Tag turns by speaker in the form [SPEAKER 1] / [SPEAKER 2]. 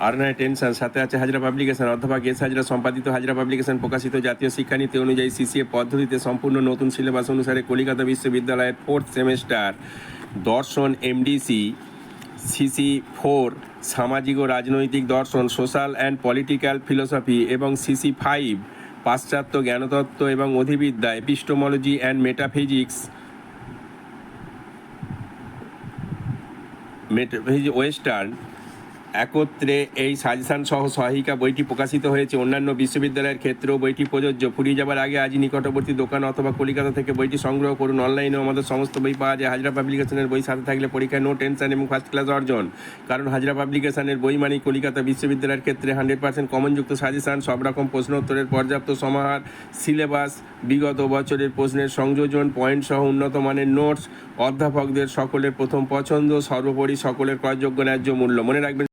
[SPEAKER 1] আর নয় টেনশন, সাথে আছে হাজরা পাবলিকেশন। অধ্যাপক এস হাজরা সম্পাদিত হাজরা পাবলিকেশন প্রকাশিত জাতীয় শিক্ষানীতি অনুযায়ী সিসিএ পদ্ধতিতে সম্পূর্ণ নতুন সিলেবাস অনুসারে কলিকাতা বিশ্ববিদ্যালয়ের 4th সেমেস্টার দর্শন এমডিসি, CC4 সামাজিক ও রাজনৈতিক দর্শন, সোশ্যাল অ্যান্ড পলিটিক্যাল ফিলোসফি এবং CC5 পাশ্চাত্য জ্ঞানতত্ত্ব এবং অধিবিদ্যা, এপিস্টোমোলজি অ্যান্ড মেটাফিজিক্স ওয়েস্টার্ন একত্রে এই সাজেশন সহ সহায়িকা বইটি প্রকাশিত হয়েছে। অন্যান্য বিশ্ববিদ্যালয়ের ক্ষেত্রেও বইটি প্রযোজ্য। ফুরিয়ে যাবার আগে আজই নিকটবর্তী দোকান অথবা কলিকাতা থেকে বইটি সংগ্রহ করুন। অনলাইনেও আমাদের সমস্ত বই পাওয়া যায়। হাজরা পাবলিকেশনের বই সাথে থাকলে পরীক্ষায় নো টেনশন এবং ফার্স্ট ক্লাস অর্জন। কারণ হাজরা পাবলিকেশনের বই মানেই কলিকাতা বিশ্ববিদ্যালয়ের ক্ষেত্রে 100% কমনযুক্ত সাজেশন, সব রকম প্রশ্ন উত্তরের পর্যাপ্ত সমাহার, সিলেবাস, বিগত বছরের প্রশ্নের সংযোজন, পয়েন্ট সহ উন্নত মানের নোটস, অধ্যাপকদের সকলের প্রথম পছন্দ, সর্বোপরি সকলের ক্রয়যোগ্য ন্যায্য মূল্য। মনে রাখবেন